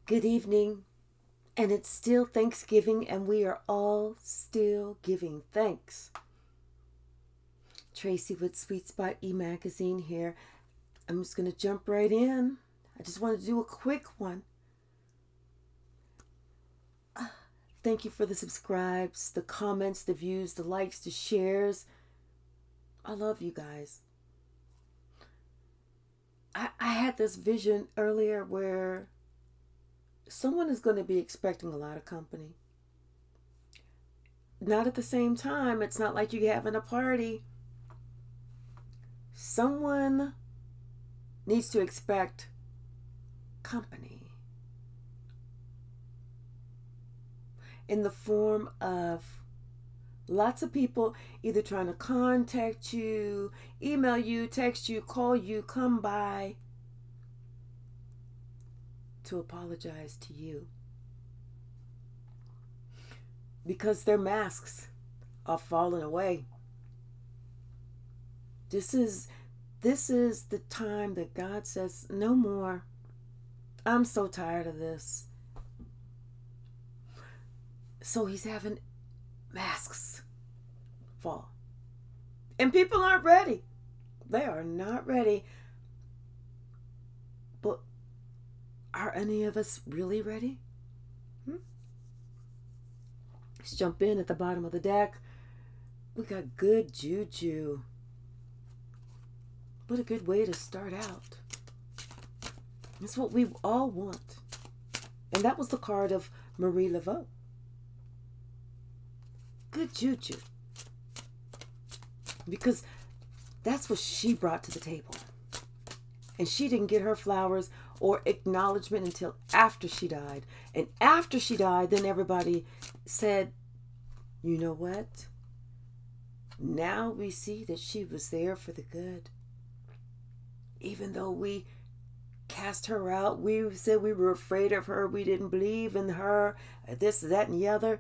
Good evening, and it's still Thanksgiving, and we are all still giving thanks. Tracy with Sweet Spot E-Magazine here. I'm just going to jump right in. I just want to do a quick one. Thank you for the subscribes, the comments, the views, the likes, the shares. I love you guys. I had this vision earlier where someone is going to be expecting a lot of company. Not at the same time. It's not like you're having a party. Someone needs to expect company in the form of lots of people either trying to contact you, email you, text you, call you, come by to apologize to you because their masks are falling away. This is the time that God says, no more. I'm so tired of this. So he's having masks fall. And people aren't ready. They are not ready. But are any of us really ready? Let's jump in at the bottom of the deck. We got good juju. What a good way to start out. That's what we all want. And that was the card of Marie Laveau. Good juju. Because that's what she brought to the table. And she didn't get her flowers or acknowledgement until after she died. And after she died, then everybody said, you know what? Now we see that she was there for the good. Even though we cast her out, we said we were afraid of her, we didn't believe in her, this, that, and the other.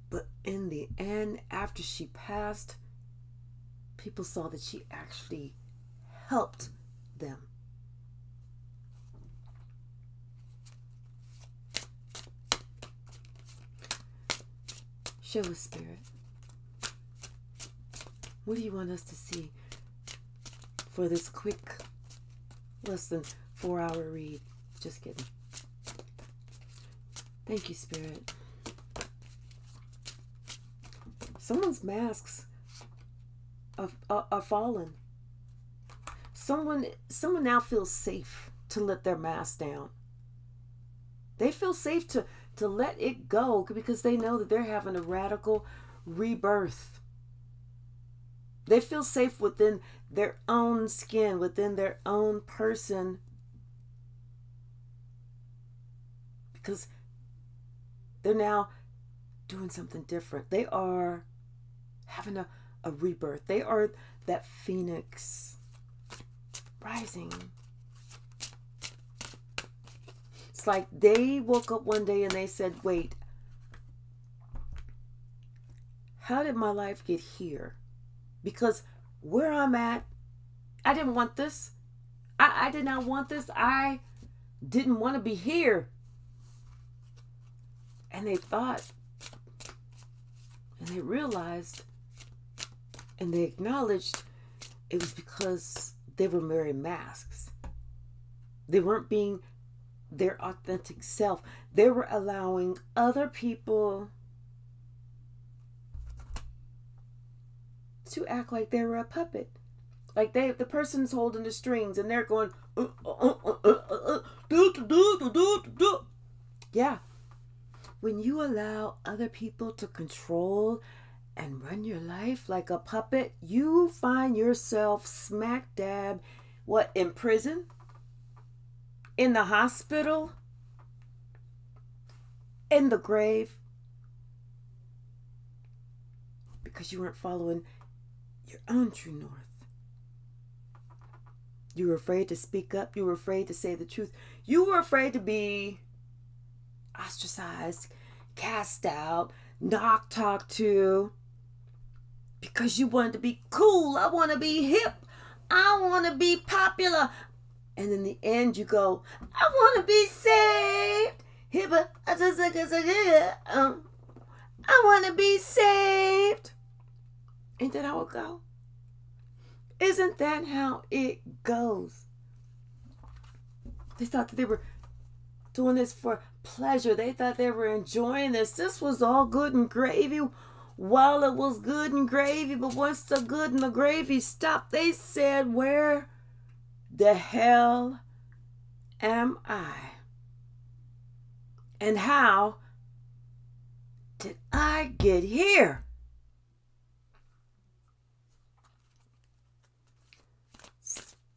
But in the end, after she passed, people saw that she actually helped them. Show us, Spirit. What do you want us to see for this quick, less than 4-hour read? Just kidding. Thank you, Spirit. Someone's masks are fallen. Someone now feels safe to let their mask down. They feel safe to let it go because they know that they're having a radical rebirth. They feel safe within their own skin, within their own person, because they're now doing something different. They are having a rebirth. They are that phoenix rising. It's like they woke up one day and they said, wait, how did my life get here? Because where I'm at, I didn't want this. I did not want this. I didn't want to be here. And they thought, and they realized, and they acknowledged it was because they were wearing masks. They weren't being their authentic self. They were allowing other people to act like they were a puppet. Like the person's holding the strings and they're going, yeah. When you allow other people to control and run your life like a puppet, you find yourself smack dab, what, in prison? In the hospital? In the grave? Because you weren't following your own true north. You were afraid to speak up. You were afraid to say the truth. You were afraid to be ostracized, cast out, not talked to, because you wanted to be cool. I want to be hip. I want to be popular. And in the end, you go, I want to be saved. I want to be saved. Ain't that how it go? Isn't that how it goes? They thought that they were doing this for pleasure. They thought they were enjoying this. This was all good and gravy while it was good and gravy. But once the good and the gravy stopped, they said, where the hell am I? And how did I get here?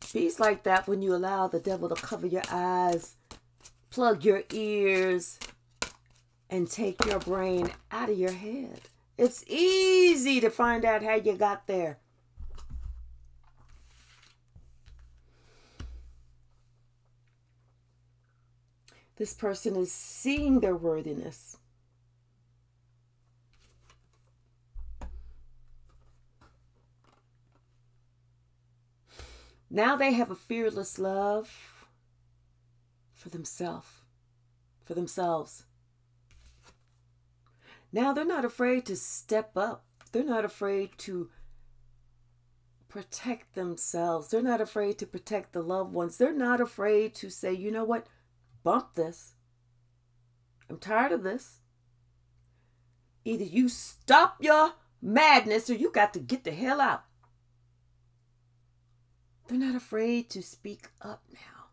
Speaks like that when you allow the devil to cover your eyes, plug your ears, and take your brain out of your head. It's easy to find out how you got there. This person is seeing their worthiness. Now they have a fearless love for themselves. Now they're not afraid to step up. They're not afraid to protect themselves. They're not afraid to protect the loved ones. They're not afraid to say, you know what? Bump this. I'm tired of this. Either you stop your madness or you got to get the hell out. They're not afraid to speak up now.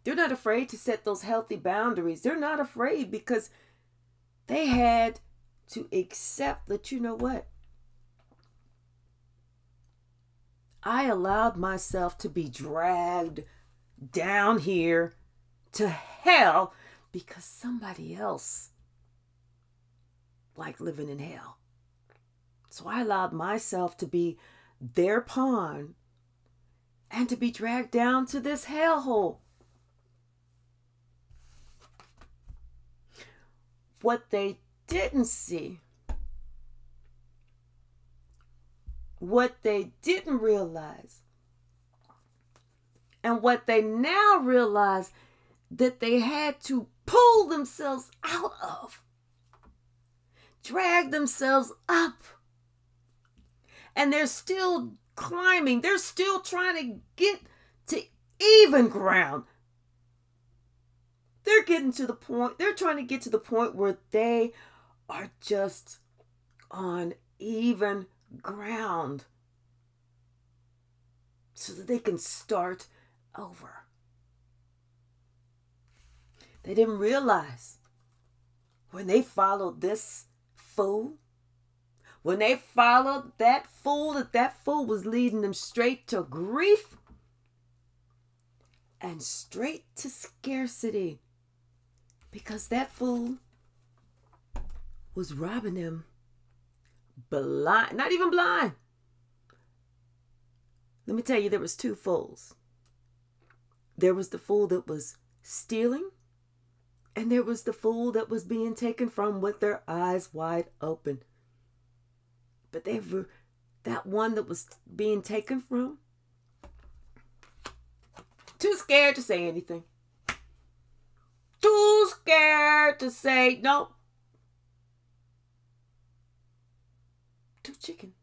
They're not afraid to set those healthy boundaries. They're not afraid because they had to accept that, you know what? I allowed myself to be dragged down here to hell because somebody else liked living in hell. So I allowed myself to be their pawn and to be dragged down to this hellhole. What they didn't see, what they didn't realize, and what they now realize that they had to pull themselves out of, drag themselves up, and they're still climbing. They're still trying to get to even ground. They're getting to the point, they're trying to get to the point where they are just on even ground so that they can start over. They didn't realize when they followed this fool, when they followed that fool was leading them straight to grief and straight to scarcity. Because that fool was robbing them blind, not even blind. Let me tell you, there was two fools. There was the fool that was stealing, and there was the fool that was being taken from with their eyes wide open. But they were, that one that was being taken from, too scared to say anything. Too scared to say no. Too chicken.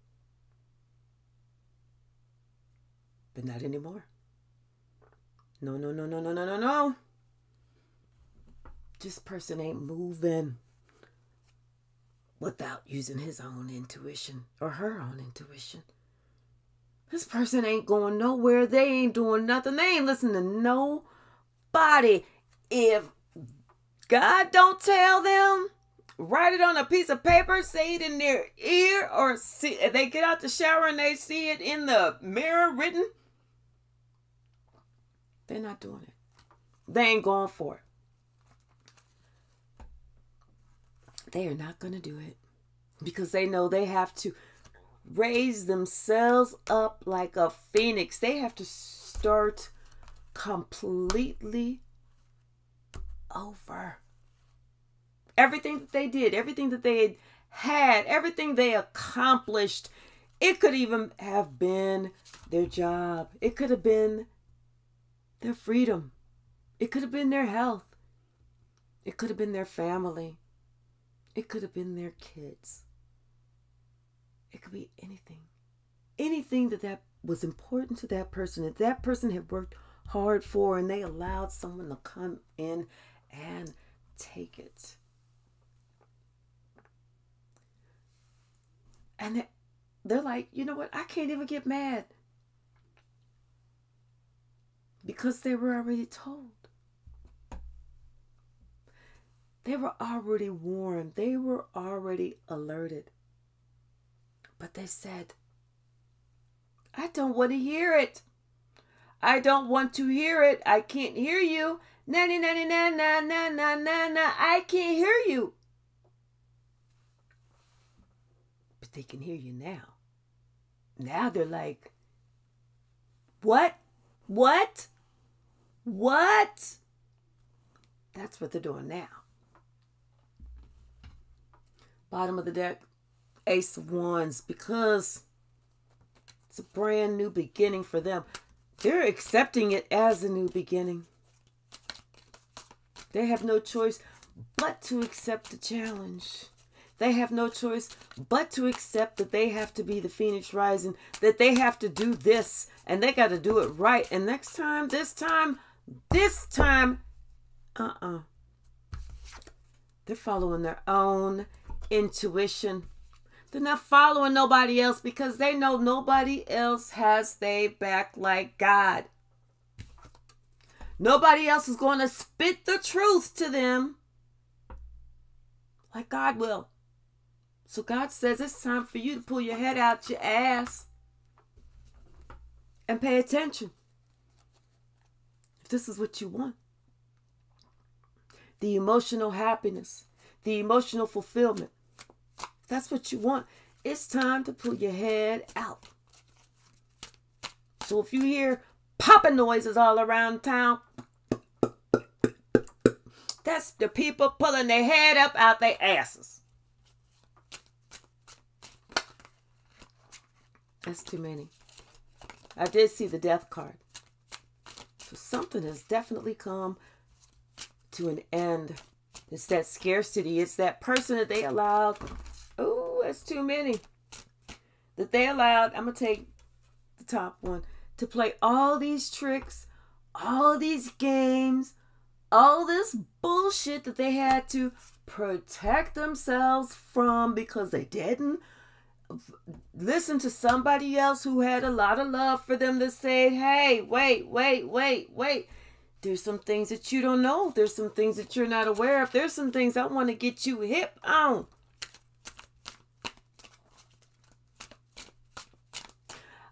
But not anymore. No, no, no, no, no, no, no, no. This person ain't moving without using his own intuition or her own intuition. This person ain't going nowhere. They ain't doing nothing. They ain't listening to nobody. If God don't tell them, write it on a piece of paper, say it in their ear, or see, if they get out the shower and they see it in the mirror written, they're not doing it. They ain't going for it. They are not going to do it because they know they have to raise themselves up like a phoenix. They have to start completely over. Everything that they did, everything that they had, everything they accomplished, it could even have been their job. It could have been their freedom. It could have been their health. It could have been their family. It could have been their kids. It could be anything. Anything that was important to that person, that that person had worked hard for, and they allowed someone to come in and take it. And they're like, you know what? I can't even get mad. Because they were already told. They were already warned. They were already alerted. But they said, I don't want to hear it. I don't want to hear it. I can't hear you. Na na na na na na na na na. I can't hear you. But they can hear you now. Now they're like, what? What? What? That's what they're doing now. Bottom of the deck, Ace of Wands, because it's a brand new beginning for them. They're accepting it as a new beginning. They have no choice but to accept the challenge. They have no choice but to accept that they have to be the Phoenix Rising, that they have to do this, and they got to do it right. And next time, this time, they're following their own intuition. They're not following nobody else because they know nobody else has their back like God. Nobody else is going to spit the truth to them like God will. So God says it's time for you to pull your head out your ass and pay attention. If this is what you want. The emotional happiness, the emotional fulfillment. If that's what you want, it's time to pull your head out. So if you hear popping noises all around town, that's the people pulling their head up out their asses. That's too many. I did see the death card. So something has definitely come to an end. It's that scarcity. It's that person that they allowed. Oh, that's too many. That they allowed, I'm going to take the top one, to play all these tricks, all these games, all this bullshit that they had to protect themselves from because they didn't listen to somebody else who had a lot of love for them to say, hey, wait. There's some things that you don't know. There's some things that you're not aware of. There's some things I want to get you hip on.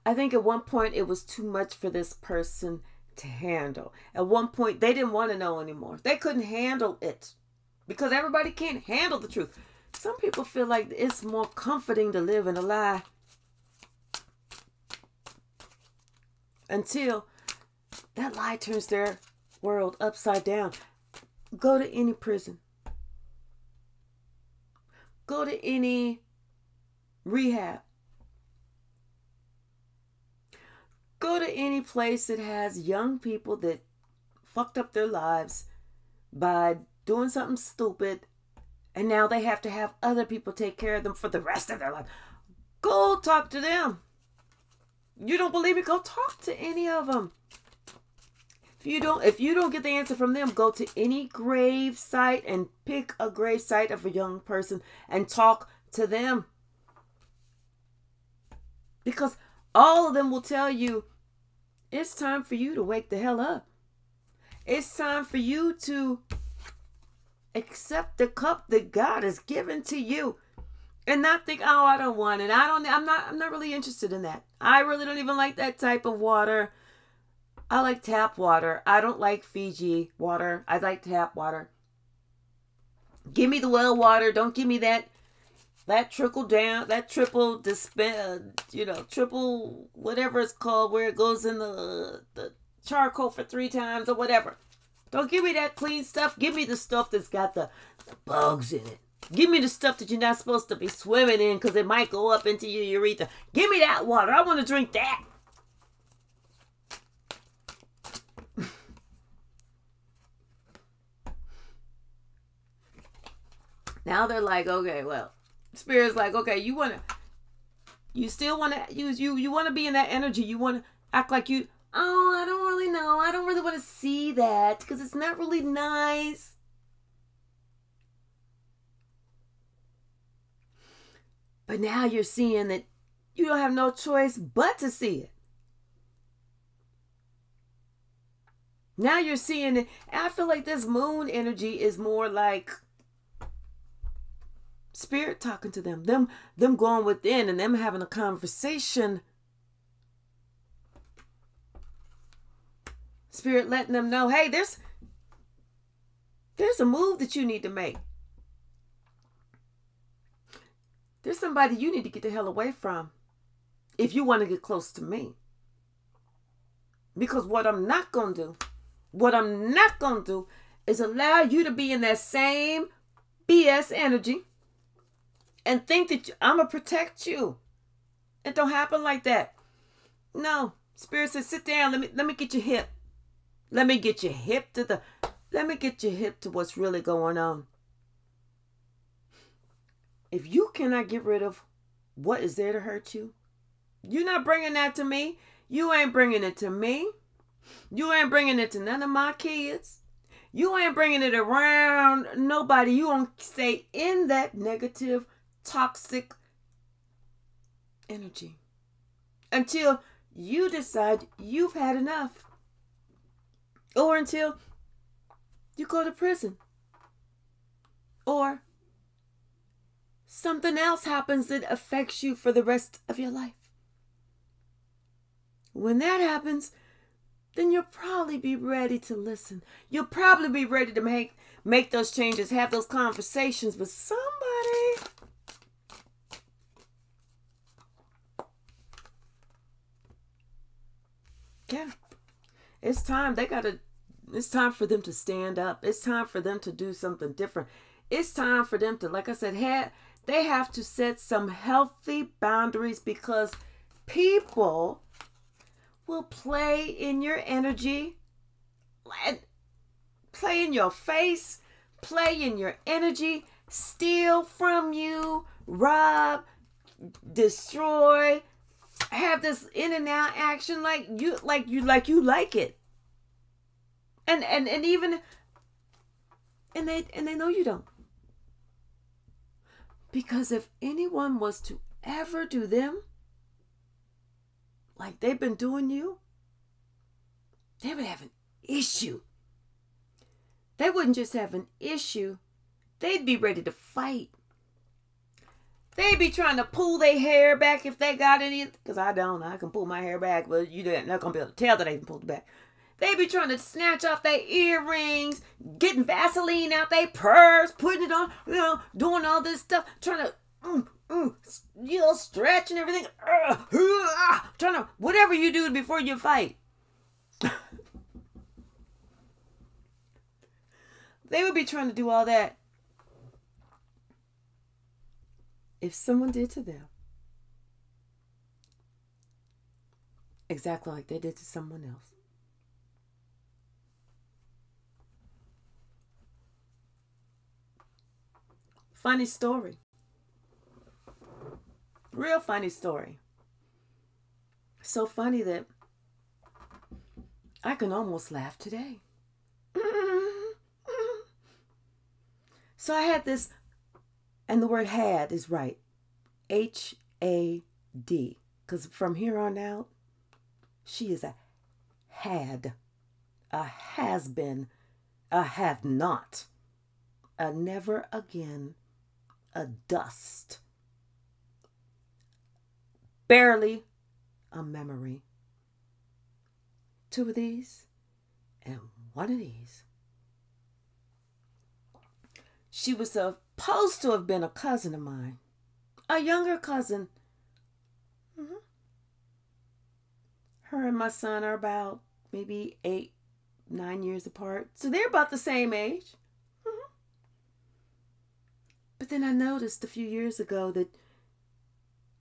I think at one point it was too much for this person to handle. At one point they didn't want to know anymore. They couldn't handle it because everybody can't handle the truth. Some people feel like it's more comforting to live in a lie until that lie turns their world upside down. Go to any prison. Go to any rehab. Go to any place that has young people that fucked up their lives by doing something stupid, and now they have to have other people take care of them for the rest of their life. Go talk to them. You don't believe me? Go talk to any of them. If you don't get the answer from them, go to any grave site and pick a grave site of a young person and talk to them. Because all of them will tell you, it's time for you to wake the hell up. It's time for you to accept the cup that God has given to you. And not think, oh, I don't want it. I'm not really interested in that. I really don't even like that type of water. I like tap water. I don't like Fiji water. I like tap water. Give me the well water. Don't give me that trickle down, that triple triple whatever it's called, where it goes in the charcoal for 3 times or whatever. Don't give me that clean stuff. Give me the stuff that's got the bugs in it. Give me the stuff that you're not supposed to be swimming in because it might go up into your urethra. Give me that water. I want to drink that. Now they're like, okay, well, Spirit's like, okay, you still want to use you want to be in that energy. You want to act like you, oh, I don't really know. I don't really want to see that because it's not really nice. But now you're seeing that you don't have no choice but to see it. Now you're seeing it. And I feel like this moon energy is more like Spirit talking to them. Them going within and them having a conversation. Spirit letting them know, hey, there's a move that you need to make. There's somebody you need to get the hell away from if you want to get close to me. Because what I'm not going to do is allow you to be in that same BS energy and think that I'm going to protect you. It don't happen like that. No. Spirit says, sit down. Let me get you hip. Let me get you hip to what's really going on. If you cannot get rid of what is there to hurt you, you're not bringing that to me. You ain't bringing it to me. You ain't bringing it to none of my kids. You ain't bringing it around nobody. You won't stay in that negative, toxic energy until you decide you've had enough. Or until you go to prison. Or something else happens that affects you for the rest of your life. When that happens, then you'll probably be ready to listen. You'll probably be ready to make those changes, have those conversations with somebody. Yeah. It's time. It's time for them to stand up. It's time for them to do something different. It's time for them to, like I said, they have to set some healthy boundaries because people will play in your energy, play in your face, play in your energy, steal from you, rob, destroy, have this in and out action like you like it. And they know you don't. Because if anyone was to ever do them like they've been doing you, they would have an issue. They wouldn't just have an issue. They'd be ready to fight. They'd be trying to pull their hair back if they got any. Because I don't. I can pull my hair back, but you're not going to be able to tell that they can pull it back. They'd be trying to snatch off their earrings, getting Vaseline out their purse, putting it on, doing all this stuff, trying to, stretch and everything. Trying to, whatever you do before you fight. They would be trying to do all that if someone did to them exactly like they did to someone else. Funny story. Real funny story. So funny that I can almost laugh today. So I had this, and the word had is right. H-A-D. Because from here on out, she is a had, a has been, a have not, a never again, a dust, barely a memory. 2 of these and 1 of these. She was supposed to have been a cousin of mine, a younger cousin. Her and my son are about maybe 8, 9 years apart. So they're about the same age. But then I noticed a few years ago that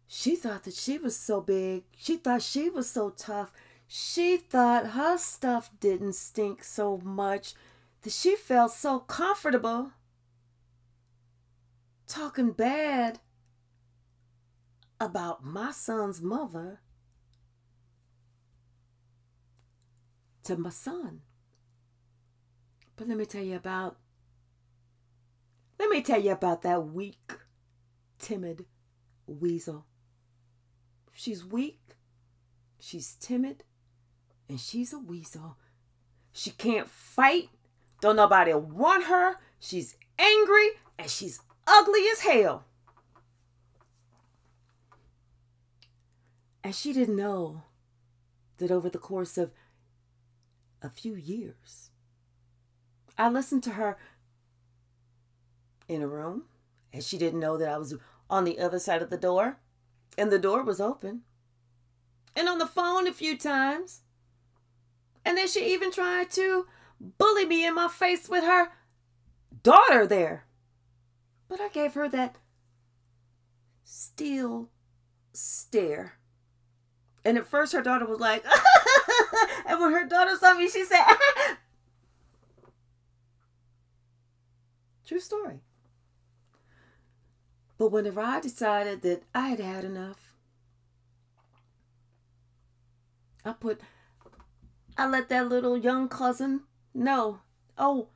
she thought that she was so big. She thought she was so tough. She thought her stuff didn't stink so much that she felt so comfortable talking bad about my son's mother to my son. But let me tell you about that weak, timid weasel. She's weak, she's timid, and she's a weasel. She can't fight. Don't nobody want her. She's angry, and she's ugly as hell. And she didn't know that over the course of a few years, I listened to her in a room, and she didn't know that I was on the other side of the door, and the door was open, and on the phone a few times. And then she even tried to bully me in my face with her daughter there. But I gave her that still stare. And at first her daughter was like, and when her daughter saw me, she said, true story. But whenever I decided that I had had enough, I let that little young cousin know. Oh,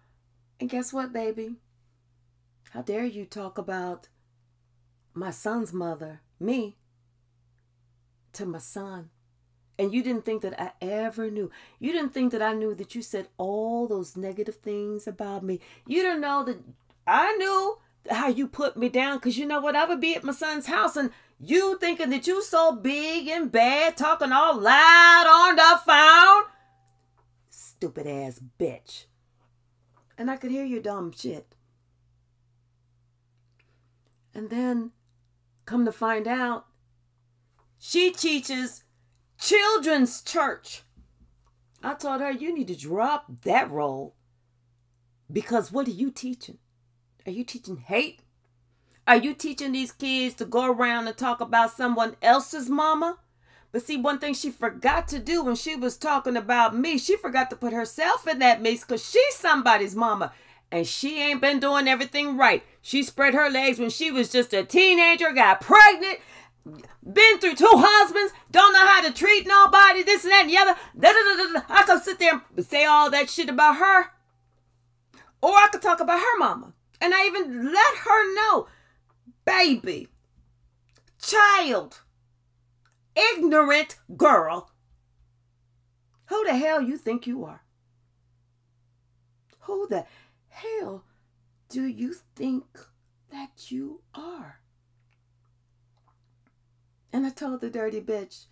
and guess what, baby? How dare you talk about my son's mother, me, to my son? And you didn't think that I ever knew. You didn't think that I knew that you said all those negative things about me. You didn't know that I knew how you put me down, because you know what? I would be at my son's house and you thinking that you so big and bad, talking all loud on the phone. Stupid ass bitch. And I could hear your dumb shit. And then, come to find out, she teaches children's church. I told her, you need to drop that role. Because what are you teaching? Are you teaching hate? Are you teaching these kids to go around and talk about someone else's mama? But see, one thing she forgot to do when she was talking about me, she forgot to put herself in that mix, because she's somebody's mama. And she ain't been doing everything right. She spread her legs when she was just a teenager, got pregnant, been through 2 husbands, don't know how to treat nobody, this and that and the other. I could sit there and say all that shit about her. Or I could talk about her mama. And I even let her know, baby, child, ignorant girl, who the hell you think you are? Who the hell do you think that you are? And I told the dirty bitch,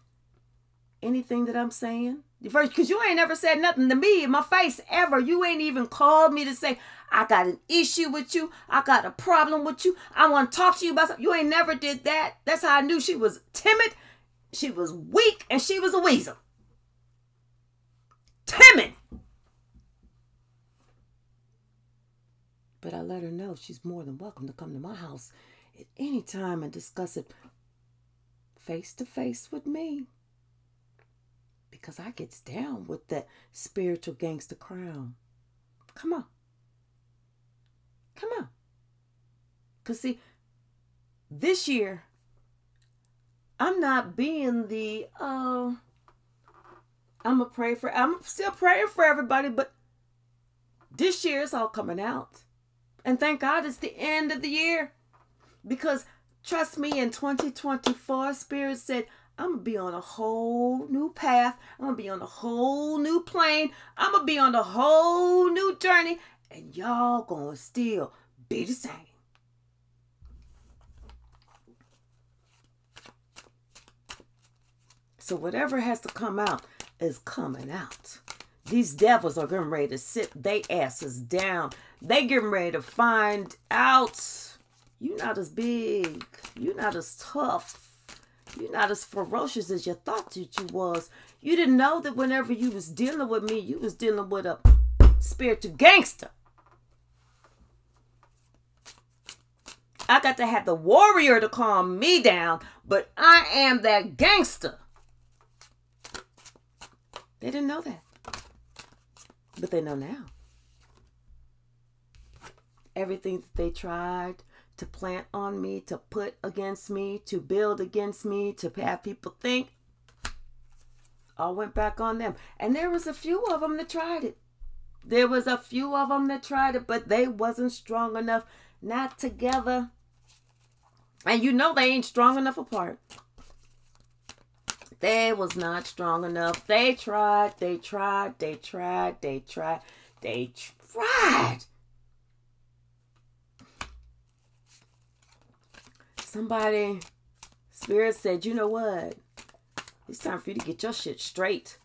anything that I'm saying, first, because you ain't ever said nothing to me in my face ever. You ain't even called me to say, I got an issue with you. I got a problem with you. I want to talk to you about something. You ain't never did that. That's how I knew she was timid. She was weak, and she was a weasel. Timid. But I let her know she's more than welcome to come to my house at any time and discuss it face to face with me. Because I gets down with that spiritual gangster crown. Come on. Come on. Because see, this year, I'm not being the, I'm still praying for everybody, but this year it's all coming out. And thank God it's the end of the year. Because trust me, in 2024, Spirit said, I'm going to be on a whole new path. I'm going to be on a whole new plane. I'm going to be on a whole new journey. And y'all going to still be the same. So whatever has to come out is coming out. These devils are getting ready to sit their asses down. They getting ready to find out you're not as big. You're not as tough. You're not as ferocious as you thought that you was. You didn't know that whenever you was dealing with me, you was dealing with a spiritual gangster. I got to have the warrior to calm me down, but I am that gangster. They didn't know that. But they know now. Everything that they tried to plant on me, to put against me, to build against me, to have people think, all went back on them. And there was a few of them that tried it. There was a few of them that tried it, but they wasn't strong enough, not together. And you know they ain't strong enough apart. They was not strong enough. They tried. Somebody, Spirit said, you know what? It's time for you to get your shit straight.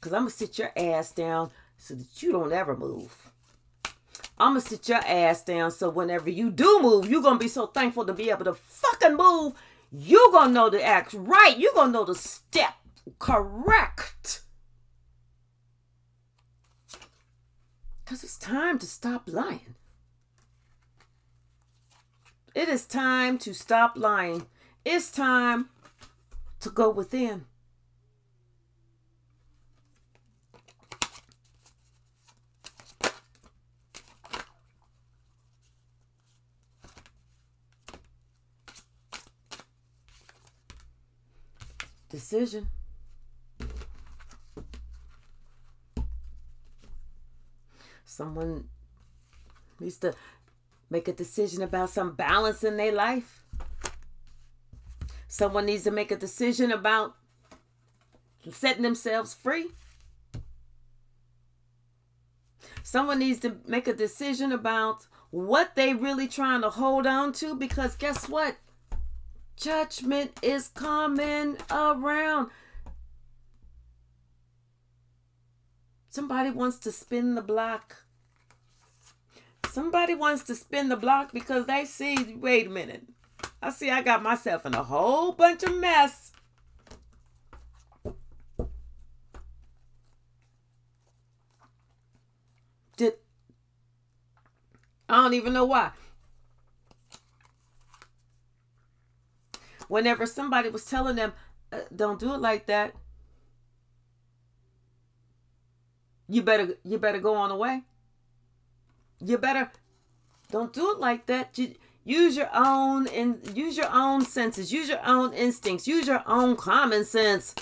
Because I'm going to sit your ass down so that you don't ever move. I'm going to sit your ass down so whenever you do move, you're going to be so thankful to be able to fucking move. You're going to know the act right. You're going to know the step correct. Because it's time to stop lying. It is time to stop lying. It's time to go within. Decision. Someone needs to make a decision about some balance in their life. Someone needs to make a decision about setting themselves free. Someone needs to make a decision about what they really trying to hold on to, because guess what? Judgment is coming around. Somebody wants to spin the block. Somebody wants to spin the block because they see, wait a minute. I see I got myself in a whole bunch of mess. I don't even know why. Whenever somebody was telling them, don't do it like that. You better go on away. You better don't do it like that. Use your own senses. Use your own instincts. Use your own common sense.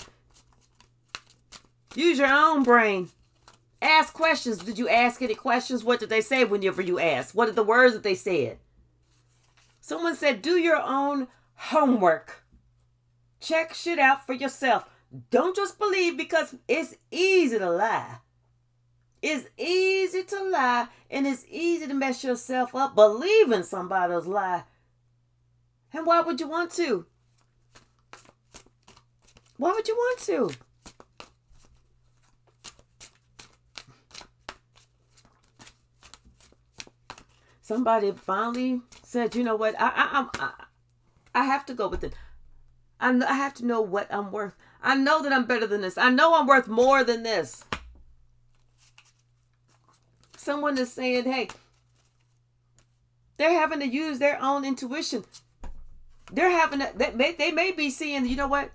Use your own brain. Ask questions. Did you ask any questions? What did they say whenever you asked? What are the words that they said? Someone said, do your own homework. Check shit out for yourself. Don't just believe, because it's easy to lie. It's easy to lie, and it's easy to mess yourself up believing somebody's lie. And why would you want to? Why would you want to? Somebody finally said, you know what? I have to go with it. I have to know what I'm worth. I know that I'm better than this. I know I'm worth more than this. Someone is saying, hey, they're having to use their own intuition. They're having to, they may be seeing, you know what?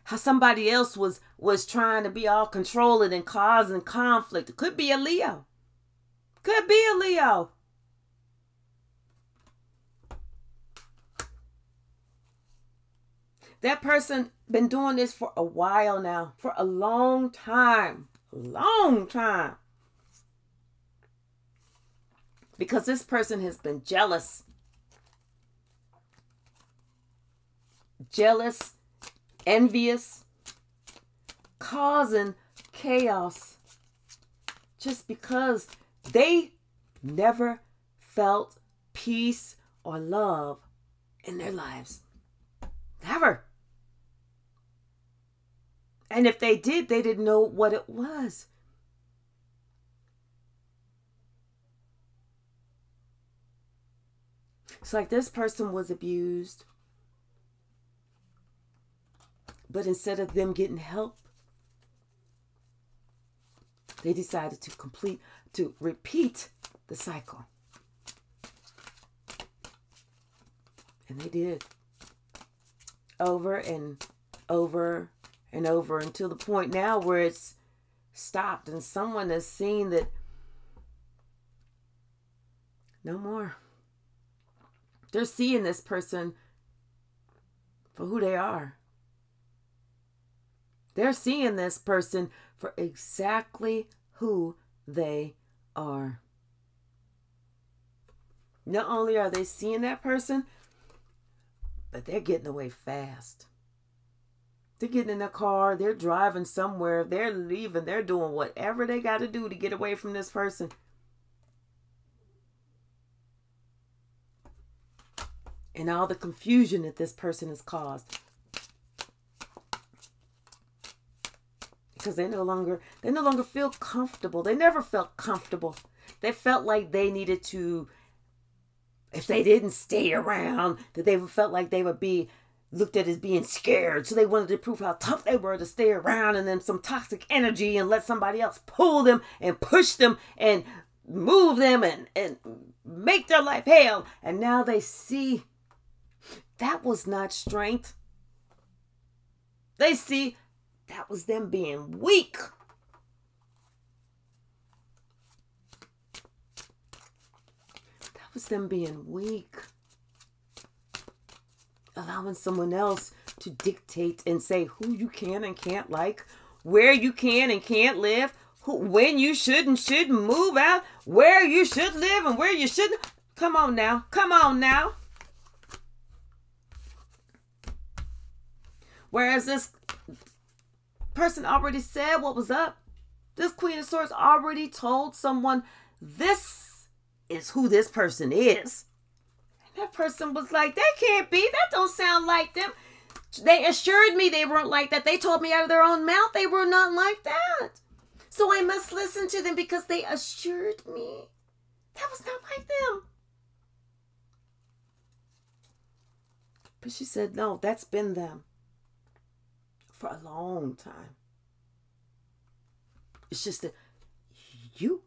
How somebody else was trying to be all controlling and causing conflict. It could be a Leo. Could be a Leo. That person been doing this for a while now, for a long time. Long time. Because this person has been jealous. Jealous, envious, causing chaos. Just because they never felt peace or love in their lives. Never. And if they did, they didn't know what it was. It's like this person was abused. But instead of them getting help, they decided to repeat the cycle. And they did. Over and over and over, until the point now where it's stopped and someone has seen that No more. They're seeing this person for who they are. They're seeing this person for exactly who they are. Not only are they seeing that person, but they're getting away fast. They're getting in the car, they're driving somewhere, they're leaving, they're doing whatever they got to do to get away from this person. And all the confusion that this person has caused. Because they no longer feel comfortable. They never felt comfortable. They felt like they needed to, if they didn't stay around, that they felt like they would be looked at as being scared. So they wanted to prove how tough they were to stay around, and then some toxic energy and let somebody else pull them and push them and move them and make their life hell. And now they see that was not strength. They see that was them being weak. That was them being weak. Allowing someone else to dictate and say who you can and can't like, where you can and can't live, when you should and shouldn't move out, where you should live and where you shouldn't. Come on now. Come on now. Whereas this person already said what was up. This Queen of Swords already told someone this is who this person is. And that person was like, that can't be. That don't sound like them. They assured me they weren't like that. They told me out of their own mouth they were not like that. So I must listen to them because they assured me that was not like them. But she said, no, that's been them for a long time. It's just that you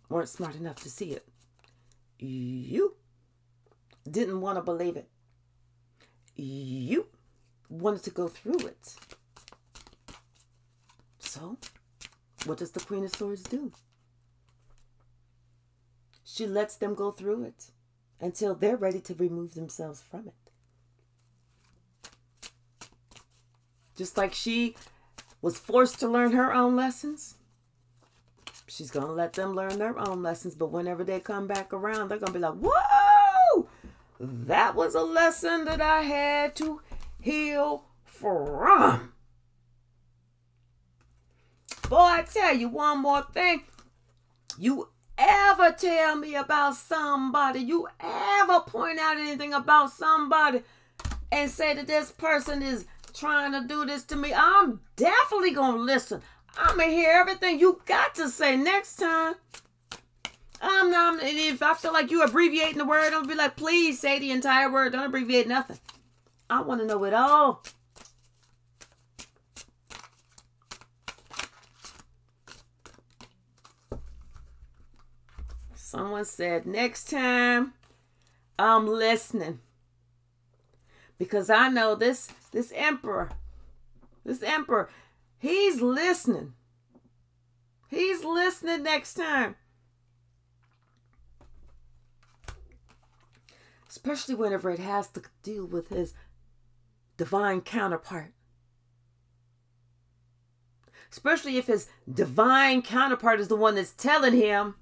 weren't smart enough to see it. You didn't want to believe it. You wanted to go through it. So, what does the Queen of Swords do? She lets them go through it until they're ready to remove themselves from it. Just like she was forced to learn her own lessons, she's going to let them learn their own lessons. But whenever they come back around, they're going to be like, whoa, that was a lesson that I had to heal from. Boy, I tell you one more thing. You ever tell me about somebody, you ever point out anything about somebody and say that this person is trying to do this to me, I'm definitely going to listen. I'm going to hear everything you got to say next time. If I feel like you abbreviating the word, I'm going to be like, please say the entire word. Don't abbreviate nothing. I want to know it all. Someone said, next time, I'm listening. Because I know this emperor, he's listening. He's listening next time. Especially whenever it has to deal with his divine counterpart. Especially if his divine counterpart is the one that's telling him,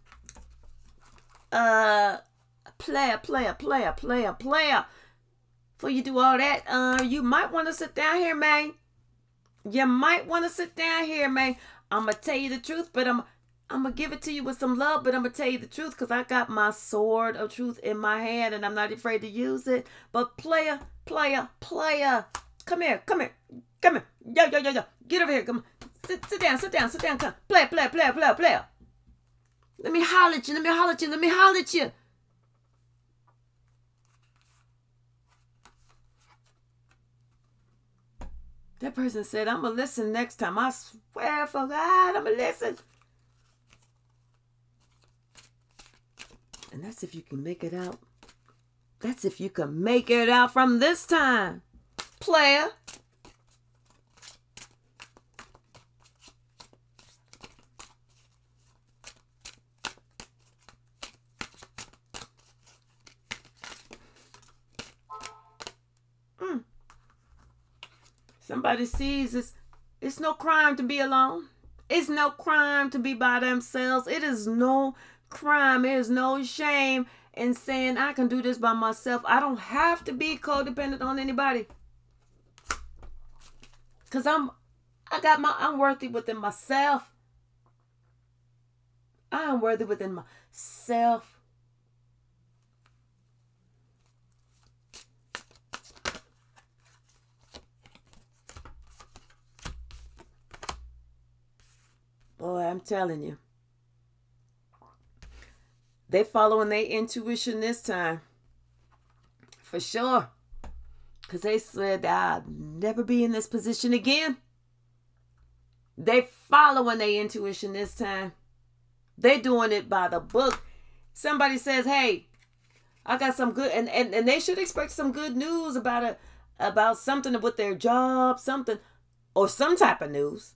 player. Before you do all that, you might want to sit down here, man. You might want to sit down here, man. I'm going to tell you the truth, but I'm going to give it to you with some love, but I'm going to tell you the truth because I got my sword of truth in my hand and I'm not afraid to use it. But player. Come here. Yo. Get over here. Come on. Sit down. Come. Player. Let me holler at you. That person said, I'm going to listen next time. I swear for God, I'm going to listen. And that's if you can make it out. That's if you can make it out from this time, player. Somebody sees this. It's no crime to be alone. It's no crime to be by themselves. It is no crime. There is no shame in saying I can do this by myself. I don't have to be codependent on anybody. Because I'm worthy within myself. I am worthy within myself. Boy, I'm telling you. They following their intuition this time. For sure. Because they said, I'll never be in this position again. They following their intuition this time. They're doing it by the book. Somebody says, hey, I got some good, and they should expect some good news about something with their job, something, or some type of news.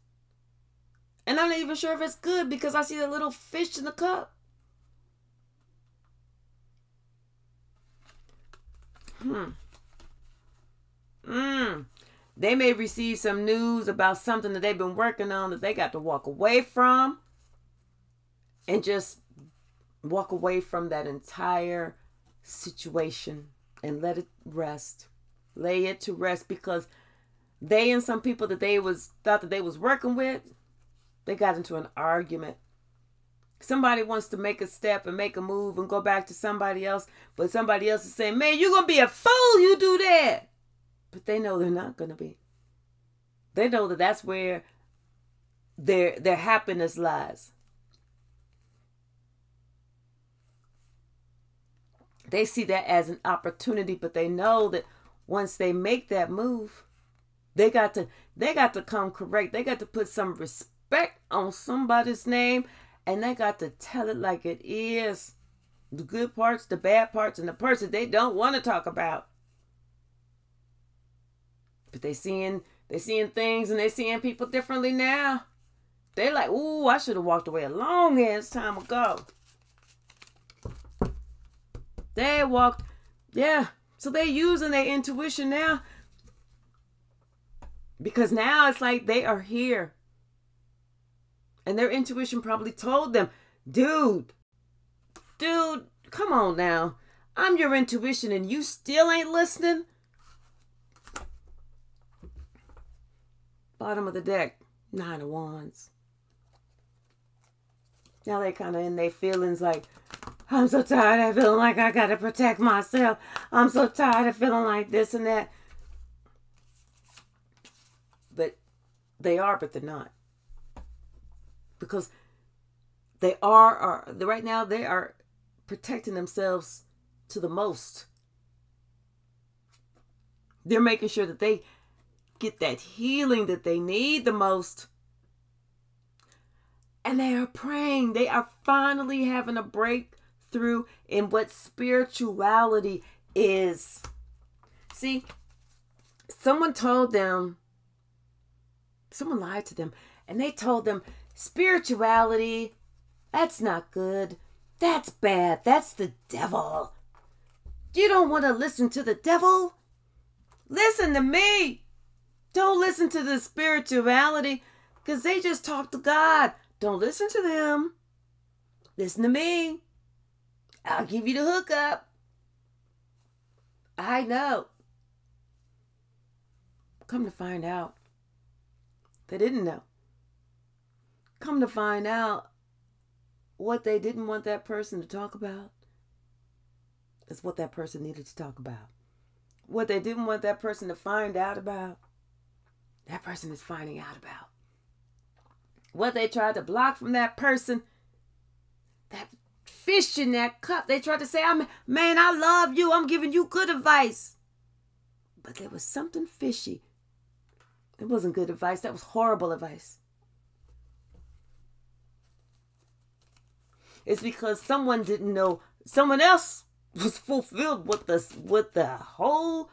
And I'm not even sure if it's good because I see the little fish in the cup. They may receive some news about something that they've been working on that they got to walk away from. And just walk away from that entire situation and let it rest. Lay it to rest, because they and some people that they thought that they was working with, they got into an argument. Somebody wants to make a step and make a move and go back to somebody else, but somebody else is saying, man, you're going to be a fool, you do that. But they know they're not going to be. They know that that's where their happiness lies. They see that as an opportunity, but they know that once they make that move, they got to come correct. They got to put some respect on somebody's name, and they got to tell it like it is. The good parts, the bad parts, and the parts that they don't want to talk about. But they seeing things, and they seeing people differently now. They're like, ooh, I should have walked away a long ass time ago. They walked, yeah. So they're using their intuition now. Because now it's like they are here. And their intuition probably told them, dude, come on now. I'm your intuition and you still ain't listening. Bottom of the deck, 9 of Wands. Now they kind of in their feelings like, I'm so tired of feeling like I got to protect myself. I'm so tired of feeling like this and that. But they are, but they're not. Because they right now they are protecting themselves to the most. They're making sure that they get that healing that they need the most. And they are praying. They are finally having a breakthrough in what spirituality is. See, someone lied to them, and they told them, spirituality, that's not good. That's bad. That's the devil. You don't want to listen to the devil? Listen to me. Don't listen to the spirituality, because they just talk to God. Don't listen to them. Listen to me. I'll give you the hookup. I know. Come to find out, they didn't know. Come to find out, what they didn't want that person to talk about is what that person needed to talk about. What they didn't want that person to find out about, that person is finding out about. What they tried to block from that person, that fish in that cup, they tried to say, man, I love you. I'm giving you good advice. But there was something fishy. It wasn't good advice. That was horrible advice. It's because someone didn't know. Someone else was fulfilled with the whole.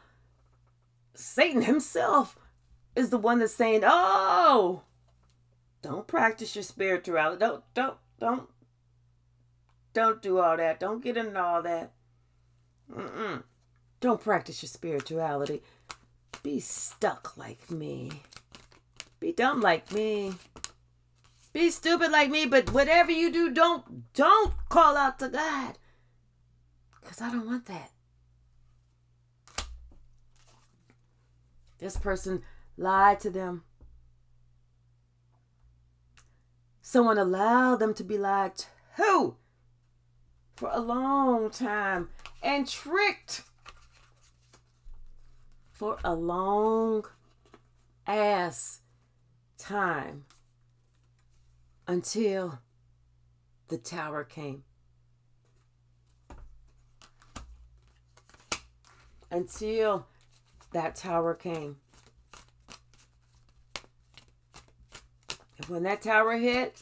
Satan himself is the one that's saying, oh, don't practice your spirituality. Don't do all that. Don't get into all that. Don't practice your spirituality. Be stuck like me. Be dumb like me. Be stupid like me, but whatever you do, don't call out to God. Because I don't want that. This person lied to them. Someone allowed them to be lied to for a long time and tricked for a long ass time until the tower came. Until that tower came. And when that tower hit,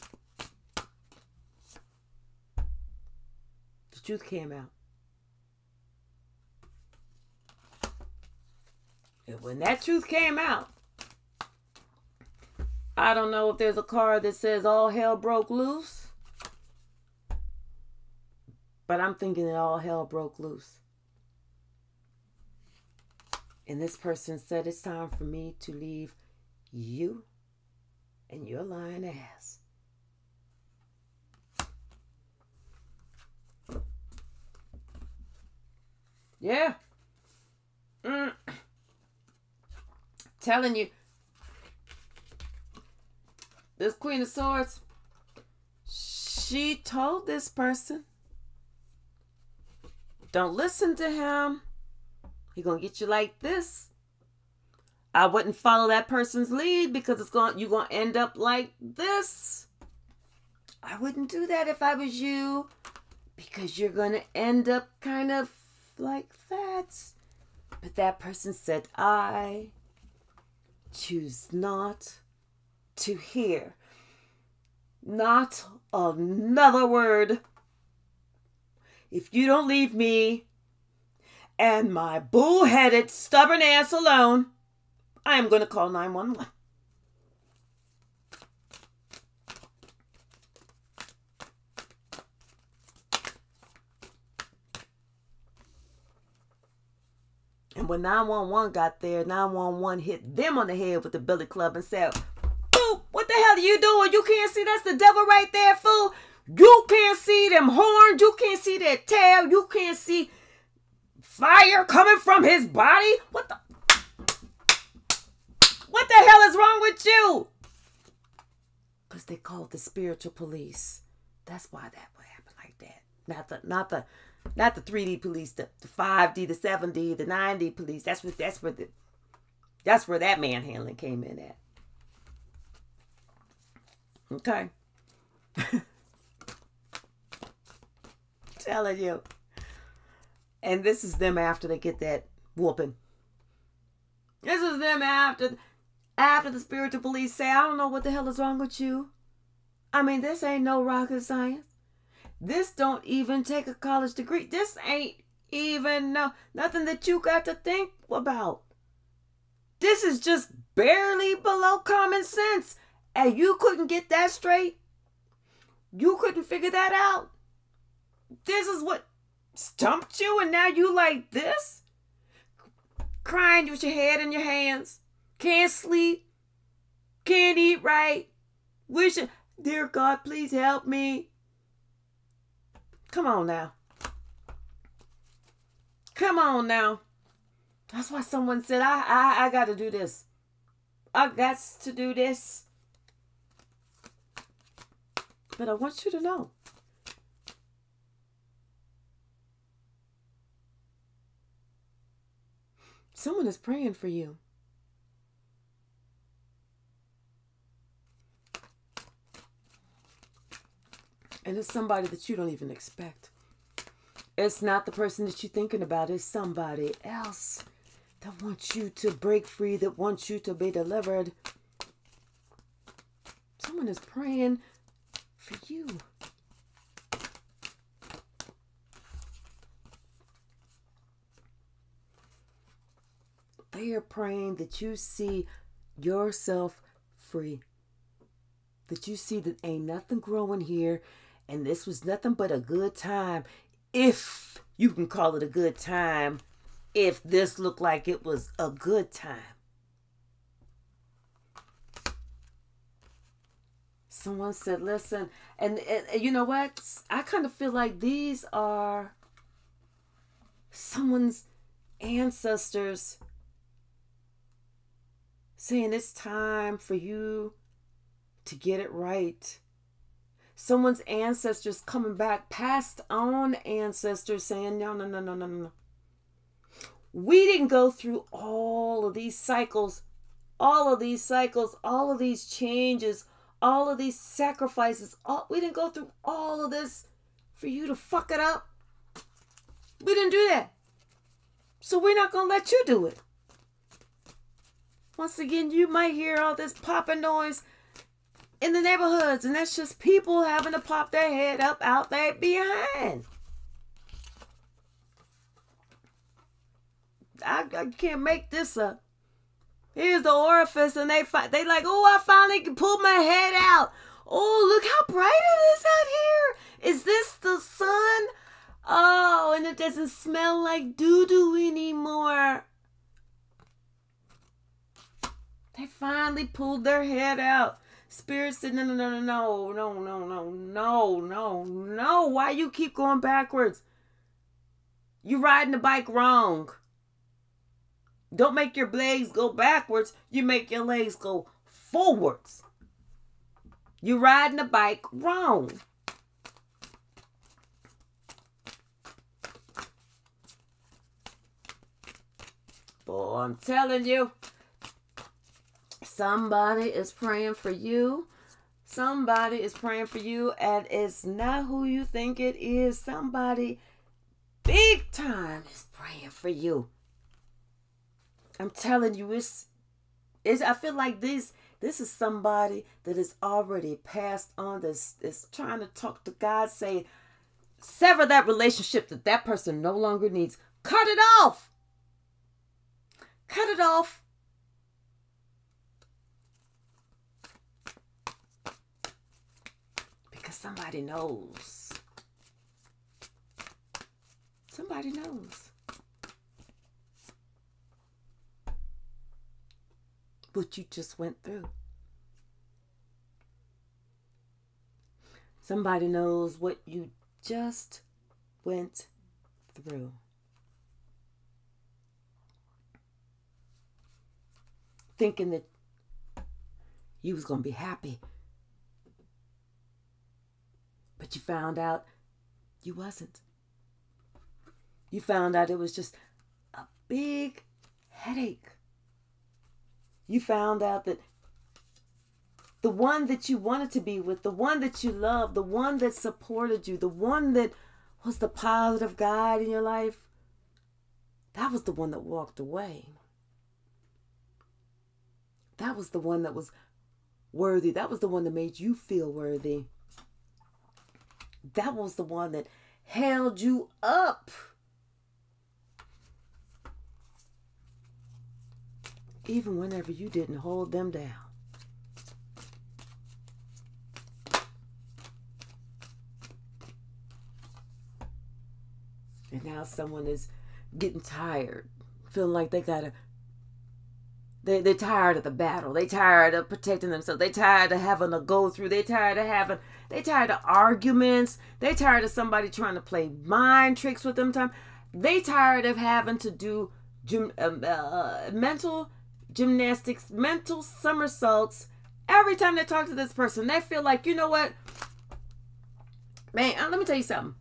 the truth came out. And when that truth came out, I don't know if there's a card that says all hell broke loose, but I'm thinking that all hell broke loose. And this person said, it's time for me to leave you and your lying ass. Yeah. Telling you. This Queen of Swords, she told this person, don't listen to him. He gonna get you like this. I wouldn't follow that person's lead because you're gonna end up like this. I wouldn't do that if I was you, because you're gonna end up kind of like that. But that person said, I choose not to hear not another word. If you don't leave me and my bull-headed, stubborn ass alone, I am going to call 911. And when 911 got there, 911 hit them on the head with the billy club and said, "Fool, what the hell are you doing? You can't see that's the devil right there, fool. You can't see them horns. You can't see that tail. You can't see fire coming from his body. What the hell is wrong with you?" Because they called the spiritual police. That's why that would happen like that. Not the 3D police, the 5D, the 7D, the 9D police. That's where that manhandling came in at. Okay. Telling you. And this is them after they get that whooping. This is them after the spiritual police say, I don't know what the hell is wrong with you. I mean, this ain't no rocket science. This don't even take a college degree. This ain't even nothing that you got to think about. This is just barely below common sense. And you couldn't get that straight. You couldn't figure that out. This is what stumped you, and now you like this? Crying with your head in your hands. Can't sleep. Can't eat right. Wishing, dear God, please help me. Come on now. Come on now. That's why someone said, I got to do this. I got to do this. But I want you to know. Someone is praying for you. And it's somebody that you don't even expect. It's not the person that you're thinking about. It's somebody else that wants you to break free, that wants you to be delivered. Someone is praying for you. They are praying that you see yourself free. That you see that ain't nothing growing here. And this was nothing but a good time. If you can call it a good time if this looked like it was a good time. Someone said, listen, and you know what? I kind of feel like these are someone's ancestors saying it's time for you to get it right. Someone's ancestors coming back, passed on ancestors saying, no, no, no, no, no, no. We didn't go through all of these cycles, all of these changes, all of these sacrifices. We didn't go through all of this for you to fuck it up. We didn't do that. So we're not going to let you do it. Once again, you might hear all this popping noise in the neighborhoods, and that's just people having to pop their head up out there behind. I can't make this up. Here's the orifice, and they like, oh, I finally can pull my head out. Oh, look how bright it is out here. Is this the sun? Oh, and it doesn't smell like doo-doo anymore. They finally pulled their head out. Spirit said, no, no, no, no, no, no, no, no, no, no, no. Why you keep going backwards? You riding the bike wrong. Don't make your legs go backwards. You make your legs go forwards. You riding the bike wrong. Boy, I'm telling you, somebody is praying for you. Somebody is praying for you, and it's not who you think it is. Somebody big time is praying for you. I'm telling you, I feel like this is somebody that is already passed on, that's trying to talk to God, saying, sever that relationship that person no longer needs. Cut it off. Cut it off. Because somebody knows. Somebody knows. What you just went through. Somebody knows what you just went through. Thinking that you was going to be happy. But you found out you wasn't. You found out it was just a big headache. You found out that the one that you wanted to be with, the one that you loved, the one that supported you, the one that was the positive guide in your life, that was the one that walked away. That was the one that was worthy. That was the one that made you feel worthy. That was the one that held you up. Even whenever you didn't hold them down. And now someone is getting tired, feeling like they gotta, they're tired of the battle. They're tired of protecting themselves. They're tired of having to go through. They're tired of arguments. They're tired of somebody trying to play mind tricks with them. They're tired of having to do mental gymnastics, mental somersaults. Every time they talk to this person, they feel like, you know what? Man, let me tell you something.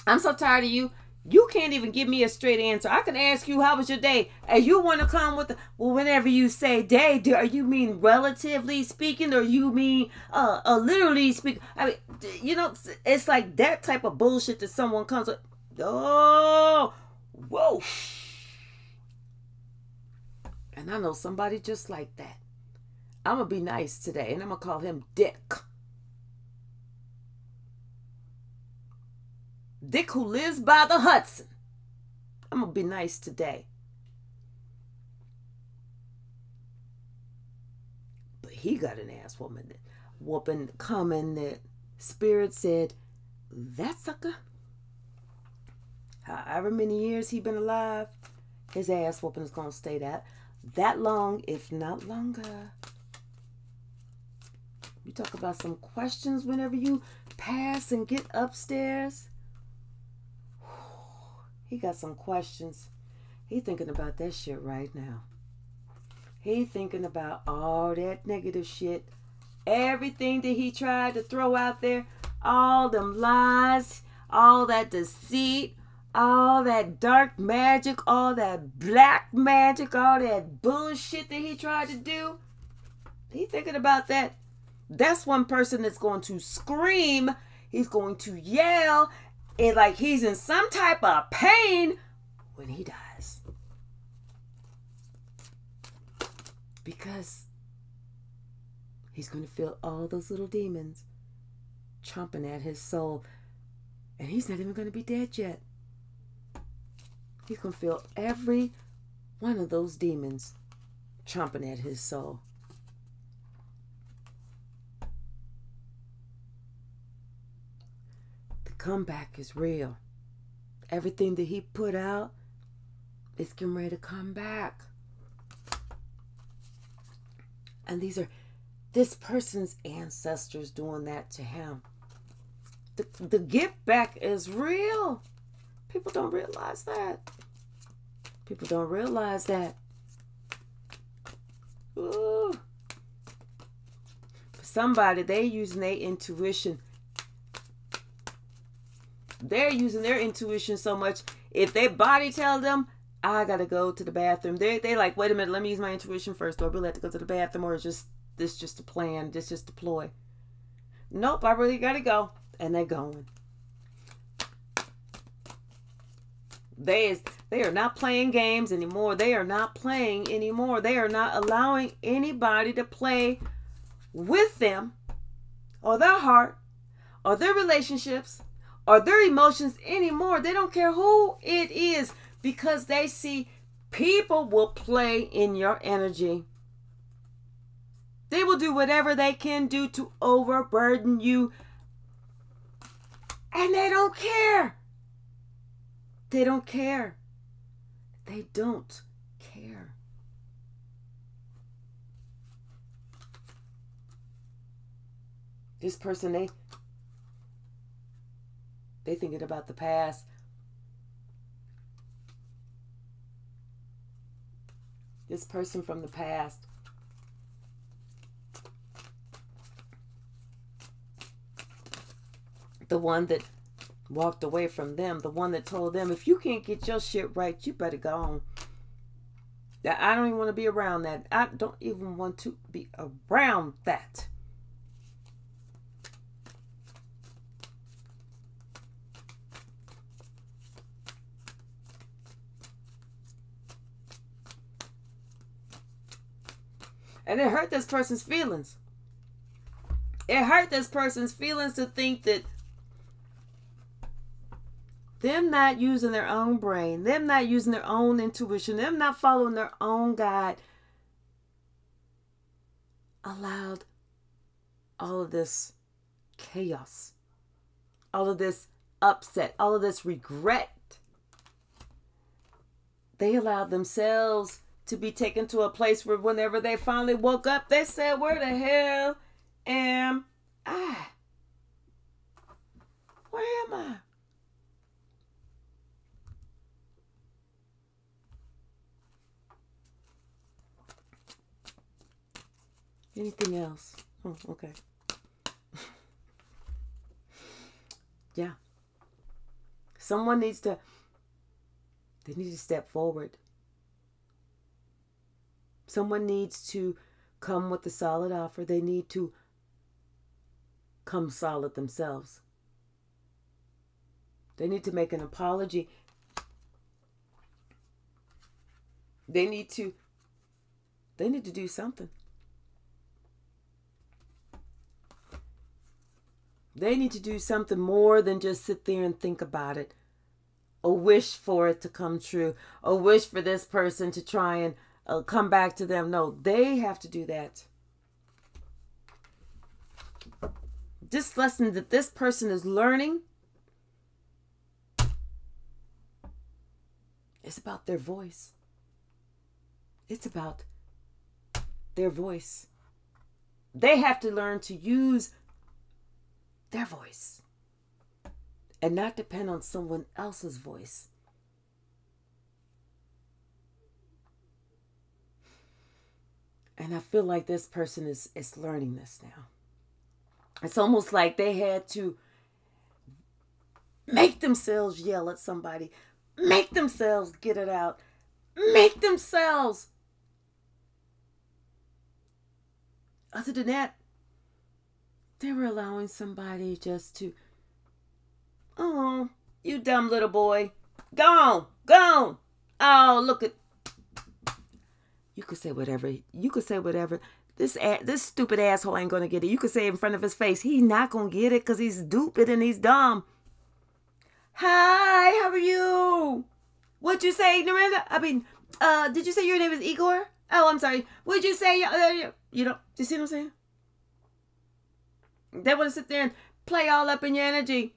I'm so tired of you. You can't even give me a straight answer. I can ask you, how was your day? And you want to come with whenever you say day, do you mean relatively speaking, or you mean literally speaking? I mean, you know, it's like that type of bullshit that someone comes with. Oh, whoa. And I know somebody just like that. I'm going to be nice today, and I'm going to call him Dick. Dick who lives by the Hudson. I'm going to be nice today. But he got an ass whooping coming that Spirit said, that sucker, however many years he been alive, his ass whooping is going to stay that long, if not longer. You talk about some questions whenever you pass and get upstairs. He got some questions. He thinking about that shit right now. He thinking about all that negative shit. Everything that he tried to throw out there. All them lies. All that deceit. All that dark magic. All that black magic. All that bullshit that he tried to do. He thinking about that. That's one person that's going to scream. He's going to yell. And like he's in some type of pain when he dies. Because he's going to feel all those little demons chomping at his soul. And he's not even going to be dead yet. He's going to feel every one of those demons chomping at his soul. Comeback is real. Everything that he put out is getting ready to come back. And these are this person's ancestors doing that to him. The get back is real. People don't realize that. People don't realize that. Ooh. For somebody, they using their intuition. They're using their intuition so much. If their body tells them, I gotta go to the bathroom, they like, wait a minute, let me use my intuition first. Do I really have to go to the bathroom, or is this just a plan? This just a ploy? Nope, I really gotta go. And they're going. They are not playing games anymore. They are not playing anymore. They are not allowing anybody to play with them or their heart or their relationships or their emotions anymore. They don't care who it is, because they see people will play in your energy. They will do whatever they can do to overburden you. And they don't care. They don't care. They don't care. This person, they thinking about the past. This person from the past. The one that walked away from them. The one that told them, if you can't get your shit right, you better go on. I don't even want to be around that. I don't even want to be around that. And it hurt this person's feelings. It hurt this person's feelings to think that them not using their own brain, them not using their own intuition, them not following their own guide, allowed all of this chaos, all of this upset, all of this regret. They allowed themselves to be taken to a place where whenever they finally woke up, they said, where the hell am I? Where am I? Anything else? Oh, okay. Yeah. Someone needs to, they need to step forward. Someone needs to come with a solid offer. They need to come solid themselves. They need to make an apology. They need to do something. They need to do something more than just sit there and think about it, or wish for it to come true, or wish for this person to try and come back to them. No, they have to do that. This lesson that this person is learning It's about their voice. It's about their voice. They have to learn to use their voice and not depend on someone else's voice. And I feel like this person is learning this now. It's almost like they had to make themselves yell at somebody, make themselves get it out, make themselves. Other than that, they were allowing somebody just to, oh, you dumb little boy, go on, go on. Oh, look at. You could say whatever. You could say whatever. This stupid asshole ain't gonna get it. You could say it in front of his face. He's not gonna get it because he's stupid and he's dumb. Hi, how are you? What'd you say, Narendra? Did you say your name is Igor? Oh, I'm sorry. What'd you say? You know, you see what I'm saying? They want to sit there and play all up in your energy.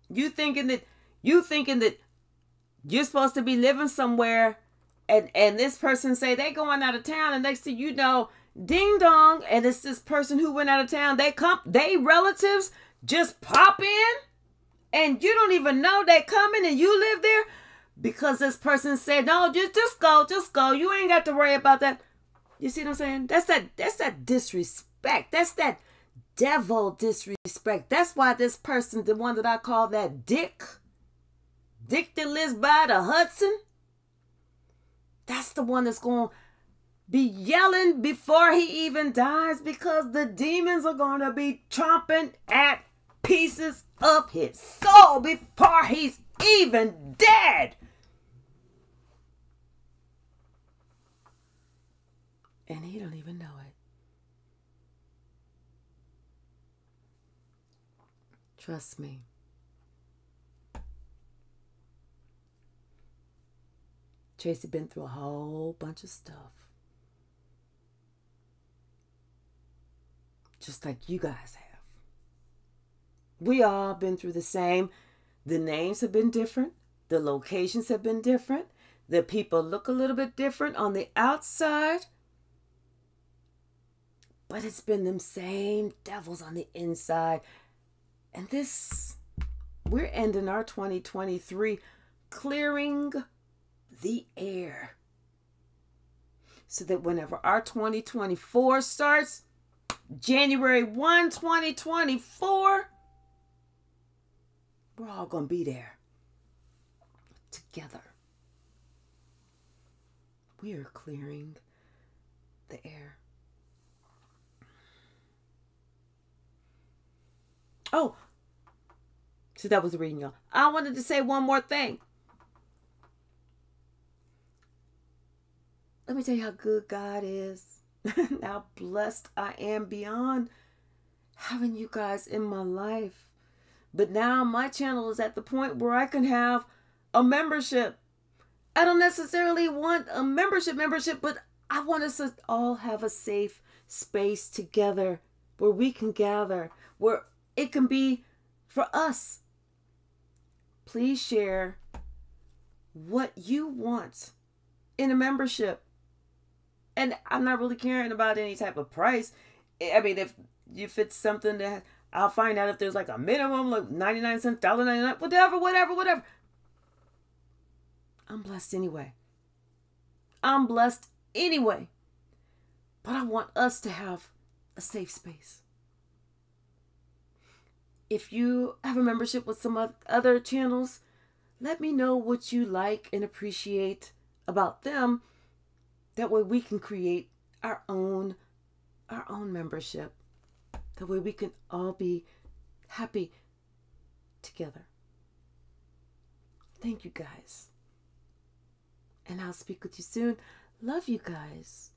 You thinking that you're supposed to be living somewhere, and this person say they going out of town, and next thing you know, ding dong, and it's this person who went out of town. They relatives just pop in, and you don't even know they coming, and you live there because this person said no, just go. You ain't got to worry about that. You see what I'm saying? That's that disrespect. That's that devil disrespect. That's why this person, the one that I call that Dick that lives by the Hudson, that's the one that's going to be yelling before he even dies, because the demons are going to be chomping at pieces of his soul before he's even dead. And he don't even know it. Trust me. Tracy been through a whole bunch of stuff. Just like you guys have. We all been through the same. The names have been different. The locations have been different. The people look a little bit different on the outside. But it's been them same devils on the inside. And we're ending our 2023 clearing the air. So that whenever our 2024 starts, January 1, 2024, we're all going to be there together. We are clearing the air. Oh, so that was the reading, y'all. I wanted to say one more thing. Let me tell you how good God is. How blessed I am beyond having you guys in my life. But now my channel is at the point where I can have a membership. I don't necessarily want a membership, but I want us to all have a safe space together where we can gather, where it can be for us. Please share what you want in a membership. And I'm not really caring about any type of price. I mean, if it's something that I'll find out if there's like a minimum, like 99 cents, $1.99, whatever. I'm blessed anyway. But I want us to have a safe space. If you have a membership with some other channels, let me know what you like and appreciate about them. That way we can create our own membership. That way we can all be happy together. Thank you guys. And I'll speak with you soon. Love you guys.